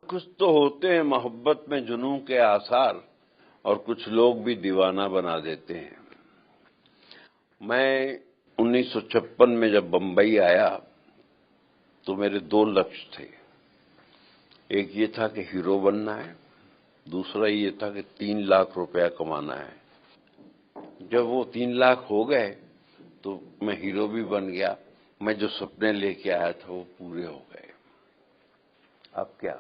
कुछ तो होते हैं मोहब्बत में जुनून के आसार, और कुछ लोग भी दीवाना बना देते हैं। मैं 1956 में जब बंबई आया तो मेरे 2 लक्ष्य थे। एक ये था कि हीरो बनना है, दूसरा ये था कि 3 लाख रुपया कमाना है। जब वो 3 लाख हो गए तो मैं हीरो भी बन गया। मैं जो सपने लेके आया था वो पूरे हो गए। अब क्या,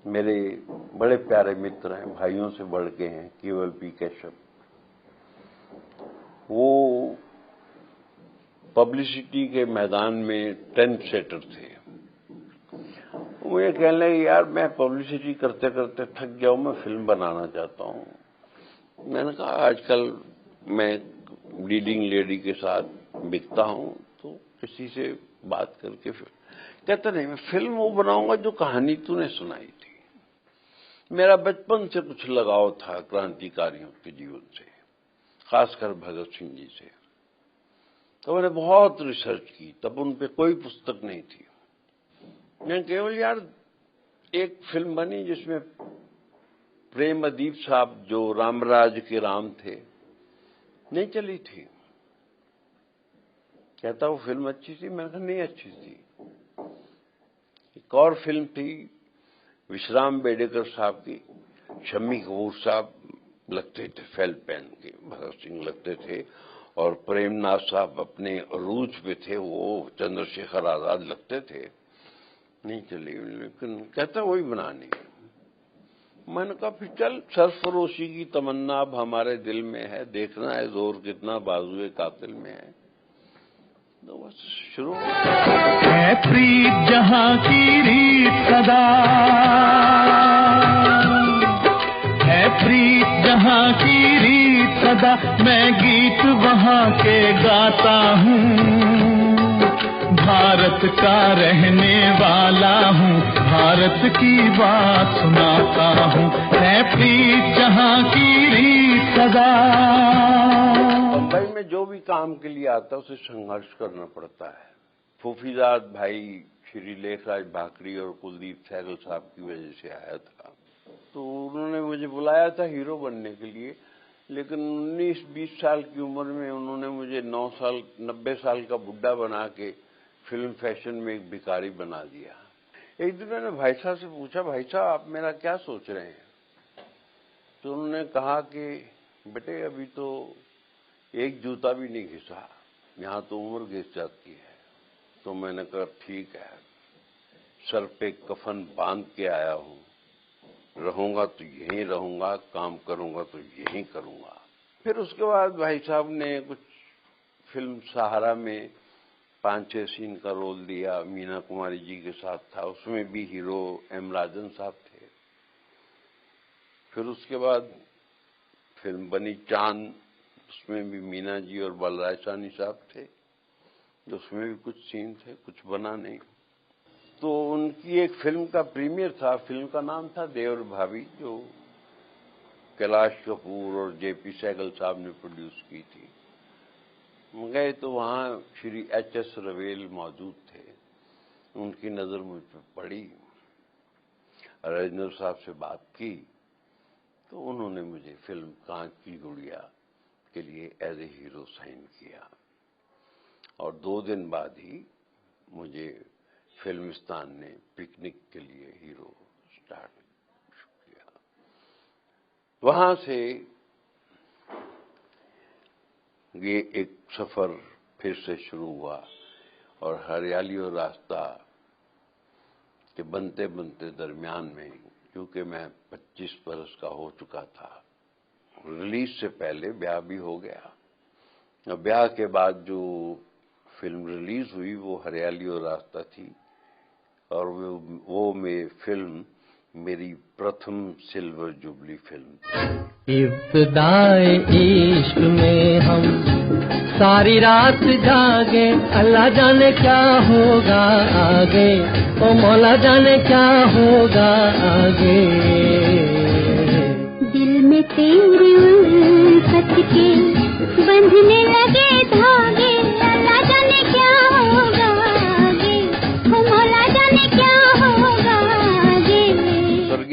मेरे बड़े प्यारे मित्र हैं, भाइयों से बढ़ के हैं, केवल पी कैशव। वो पब्लिसिटी के मैदान में ट्रेंड सेटर थे। मुझे कहने लगे, यार मैं पब्लिसिटी करते करते थक गया हूं, मैं फिल्म बनाना चाहता हूं। मैंने कहा, आजकल मैं लीडिंग लेडी के साथ बिकता हूं, तो किसी से बात करके फिर कहता, नहीं मैं फिल्म वो बनाऊंगा जो कहानी तूने सुनाई थी। मेरा बचपन से कुछ लगाव था क्रांतिकारियों के जीवन से, खासकर भगत सिंह जी से। तो मैंने बहुत रिसर्च की, तब उन पे कोई पुस्तक नहीं थी। मैं केवल यार एक फिल्म बनी जिसमें प्रेम अदीब साहब जो रामराज के राम थे, नहीं चली थी। कहता वो फिल्म अच्छी थी, मैंने कहा नहीं अच्छी थी। एक और फिल्म थी विश्राम बेडेकर साहब की, शम्मी कपूर साहब लगते थे फेल पेन के, भगत सिंह लगते थे, और प्रेमनाथ साहब अपने अरूज पे थे, वो चंद्रशेखर आजाद लगते थे। नहीं चली, लेकिन कहता वही बनानी। मैंने कहा फिर चल, सरफरोशी की तमन्ना अब हमारे दिल में है, देखना है जोर कितना बाजुए कातिल में है। तो बस शुरू है प्रीत जहां की रीत सदा, है प्रीत जहां की रीत सदा, मैं गीत वहां के गाता हूँ। भारत का रहने वाला हूँ, भारत की बात सुनाता हूँ। है प्रीत जहां की रीत सदा। बंबई में जो भी काम के लिए आता है उसे संघर्ष करना पड़ता है। फूफीजाद भाई श्री लेखराज भाकरी और कुलदीप सहगल साहब की वजह से आया था, तो उन्होंने मुझे बुलाया था हीरो बनने के लिए, लेकिन 19-20 साल की उम्र में उन्होंने मुझे 90 साल का बुड्ढा बना के फिल्म फैशन में एक भिखारी बना दिया। एक दिन मैंने भाई साहब से पूछा, भाई साहब आप मेरा क्या सोच रहे हैं? तो उन्होंने कहा कि बेटे अभी तो एक जूता भी नहीं घिसा, यहाँ तो उम्र घिस जाती है। तो मैंने कहा ठीक है, सर पे कफन बांध के आया हूँ, रहूंगा तो यहीं रहूंगा, काम करूंगा तो यहीं करूंगा। फिर उसके बाद भाई साहब ने कुछ फिल्म सहारा में 5-6 सीन का रोल दिया, मीना कुमारी जी के साथ था, उसमें भी हीरो एम राजन साहब थे। फिर उसके बाद फिल्म बनी चांद, उसमें भी मीना जी और बलराज साहनी साहब थे, उसमें भी कुछ सीन थे, कुछ बना नहीं। तो उनकी एक फिल्म का प्रीमियर था, फिल्म का नाम था देवर भाभी, जो कैलाश कपूर और जेपी सहगल साहब ने प्रोड्यूस की थी। गए तो वहां श्री एच.एस. रवेल मौजूद थे, उनकी नजर मुझ पर पड़ी, राजेंद्र साहब से बात की, तो उन्होंने मुझे फिल्म कांच की गुड़िया के लिए एज ए हीरो साइन किया, और 2 दिन बाद ही मुझे फिल्मिस्तान ने पिकनिक के लिए हीरो स्टार्ट किया। वहां से ये एक सफर फिर से शुरू हुआ, और हरियाली और रास्ता के बनते बनते दरमियान में, क्योंकि मैं 25 बरस का हो चुका था, रिलीज से पहले ब्याह भी हो गया, और ब्याह के बाद जो फिल्म रिलीज हुई वो हरियाली और रास्ता थी, और वो फिल्म मेरी प्रथम सिल्वर जुबली फिल्म। इब्तिदाए इश्क में हम सारी रात जागे, अल्लाह जाने क्या होगा आगे, ओ मौला जाने क्या होगा आगे। दिल में तेरी उल्फत के बंधने लगे धागे, अल्लाह जाने क्या होगा आगे,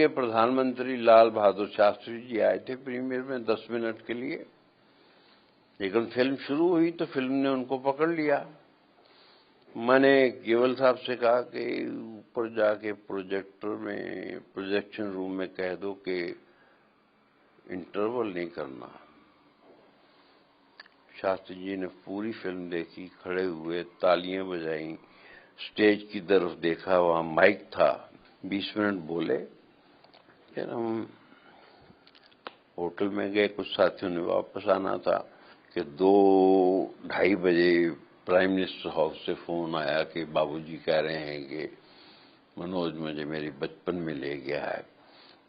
के प्रधानमंत्री लाल बहादुर शास्त्री जी आए थे प्रीमियर में 10 मिनट के लिए, लेकिन फिल्म शुरू हुई तो फिल्म ने उनको पकड़ लिया। मैंने केवल साहब से कहा कि ऊपर जाके प्रोजेक्शन रूम में कह दो कि इंटरवल नहीं करना। शास्त्री जी ने पूरी फिल्म देखी, खड़े हुए, तालियां बजाई, स्टेज की तरफ देखा, वहां माइक था, 20 मिनट बोले। फिर हम होटल में गए, कुछ साथियों ने वापस आना था कि 2-2:30 बजे प्राइम मिनिस्टर हाउस से फोन आया कि बाबूजी कह रहे हैं कि मनोज मुझे मेरी बचपन में ले गया है,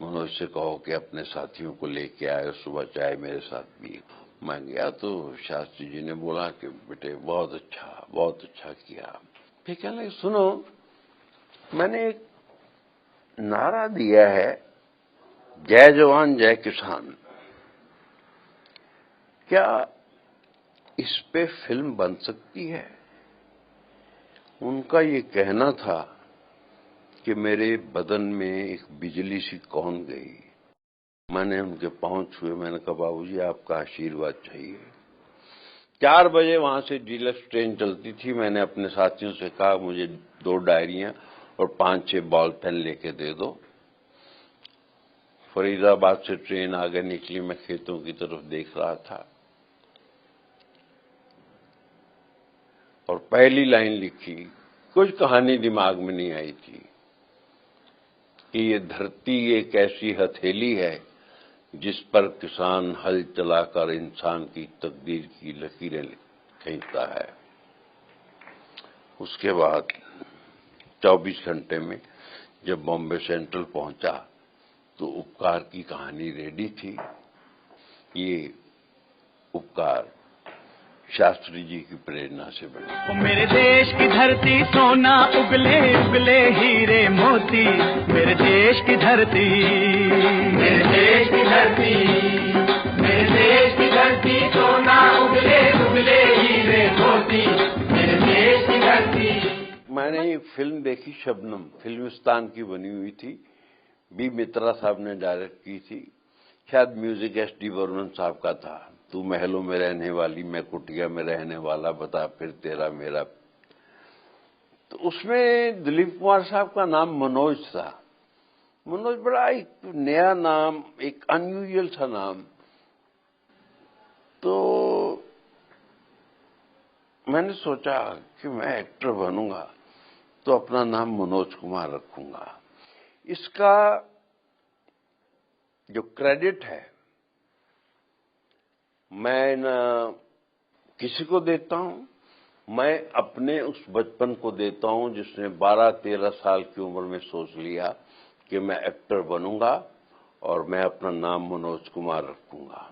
मनोज से कहो कि अपने साथियों को लेके आए, सुबह चाय मेरे साथ भी। मैं गया तो शास्त्री जी ने बोला कि बेटे बहुत अच्छा किया। फिर कहने लगे सुनो, मैंने एक नारा दिया है, जय जवान जय किसान, क्या इस पे फिल्म बन सकती है? उनका ये कहना था कि मेरे बदन में एक बिजली सी कौन गई। मैंने उनके पांव छुए, मैंने कहा बाबूजी आपका आशीर्वाद चाहिए। 4 बजे वहां से डीलक्स ट्रेन चलती थी। मैंने अपने साथियों से कहा मुझे 2 डायरियां और 5-6 बॉल पेन लेके दे दो। फरीदाबाद से ट्रेन आगे निकली, मैं खेतों की तरफ देख रहा था और पहली लाइन लिखी, कुछ कहानी दिमाग में नहीं आई थी कि ये धरती एक ऐसी हथेली है जिस पर किसान हल चलाकर इंसान की तकदीर की लकीरें खींचता है। उसके बाद 24 घंटे में जब बॉम्बे सेंट्रल पहुंचा तो उपकार की कहानी रेडी थी। ये उपकार शास्त्री जी की प्रेरणा से बनी। मेरे देश की धरती सोना उगले उगले हीरे मोती, मेरे देश की धरती, मेरे देश की धरती, मेरे देश की धरती सोना उगले उगले हीरे मोती, मेरे देश की धरती। मैंने ये फिल्म देखी, शबनम फिल्मिस्तान की बनी हुई थी, बी मित्रा साहब ने डायरेक्ट की थी, शायद म्यूजिक एस.डी. बर्मन साहब का था। तू महलों में रहने वाली, मैं कुटिया में रहने वाला, बता फिर तेरा मेरा। तो उसमें दिलीप कुमार साहब का नाम मनोज था। मनोज बड़ा एक नया नाम, एक अनयूजुअल सा नाम। तो मैंने सोचा कि मैं एक्टर बनूंगा तो अपना नाम मनोज कुमार रखूंगा। इसका जो क्रेडिट है मैं न किसी को देता हूं, मैं अपने उस बचपन को देता हूं जिसने 12-13 साल की उम्र में सोच लिया कि मैं एक्टर बनूंगा और मैं अपना नाम मनोज कुमार रखूंगा।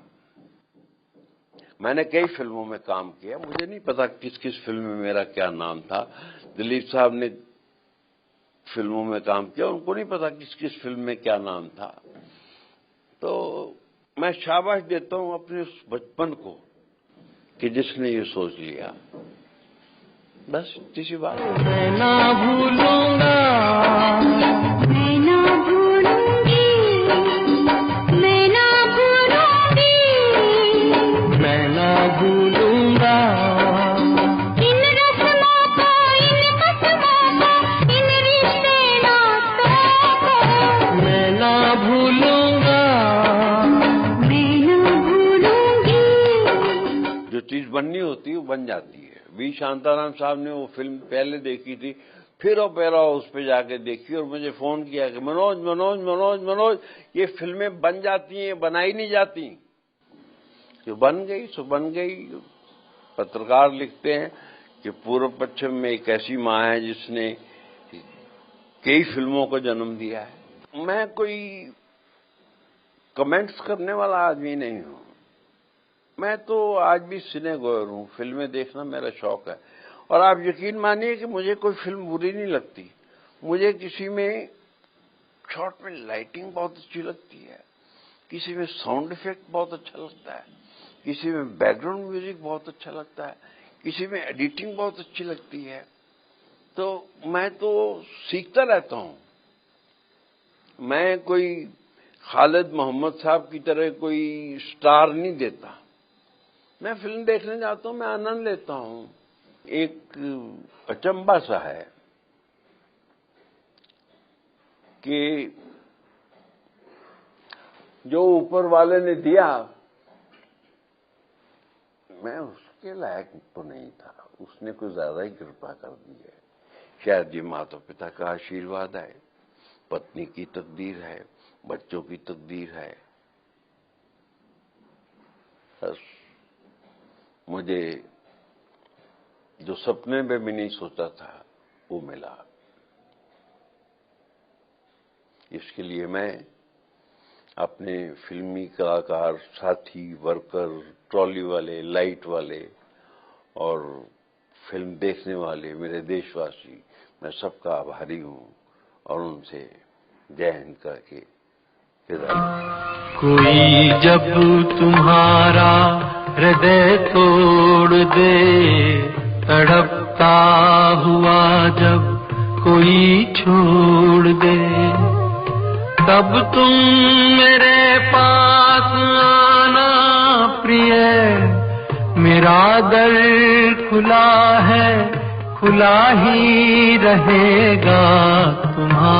मैंने कई फिल्मों में काम किया, मुझे नहीं पता किस किस फिल्म में मेरा क्या नाम था। दिलीप साहब ने फिल्मों में काम किया, उनको नहीं पता किस किस फिल्म में क्या नाम था। तो मैं शाबाश देता हूं अपने उस बचपन को कि जिसने ये सोच लिया। बस इसी बात। मैं ना भूलूंगा, मैं ना भूलूंगी, मैं ना भूलूंगी, मैं ना भूलूंगा इन रस्मों को, इन कसमों को, इन रिश्ते नातों को। मैं ना भूलूंगा। मैं ना भूलूंगी। जो चीज बननी होती है वो बन जाती है। वी शांताराम साहब ने वो फिल्म पहले देखी थी, फिर पैरा उस पे जाके देखी और मुझे फोन किया कि मनोज मनोज मनोज मनोज ये फिल्में बन जाती हैं, बनाई नहीं जाती। जो बन गई सो बन गई। पत्रकार लिखते हैं कि पूर्व पश्चिम में एक ऐसी मां है जिसने कई फिल्मों को जन्म दिया है। मैं कोई कमेंट्स करने वाला आदमी नहीं हूं। मैं तो आज भी सिनेगोयर हूं, फिल्में देखना मेरा शौक है। और आप यकीन मानिए कि मुझे कोई फिल्म बुरी नहीं लगती। मुझे किसी में शॉट में लाइटिंग बहुत अच्छी लगती है, किसी में साउंड इफेक्ट बहुत अच्छा लगता है, किसी में बैकग्राउंड म्यूजिक बहुत अच्छा लगता है, किसी में एडिटिंग बहुत अच्छी लगती है। तो मैं तो सीखता रहता हूं। मैं कोई खालिद मोहम्मद साहब की तरह कोई स्टार नहीं देता। मैं फिल्म देखने जाता हूं, मैं आनंद लेता हूं। एक अचंभा सा है कि जो ऊपर वाले ने दिया मैं उसके लायक तो नहीं था, उसने कुछ ज्यादा ही कृपा कर दी है। शायद ये माता पिता का आशीर्वाद है, पत्नी की तकदीर है, बच्चों की तकदीर है। बस मुझे जो सपने में भी नहीं सोचा था वो मिला। इसके लिए मैं अपने फिल्मी कलाकार साथी, वर्कर, ट्रॉली वाले, लाइट वाले और फिल्म देखने वाले मेरे देशवासी, मैं सबका आभारी हूं और उनसे जय हिंद करके विदा। कोई जब तुम्हारा हृदय तोड़ दे, तड़पता हुआ जब कोई छोड़ दे, तब तुम मेरे पास आना प्रिय, मेरा दर खुला है, खुला ही रहेगा तुम्हारा।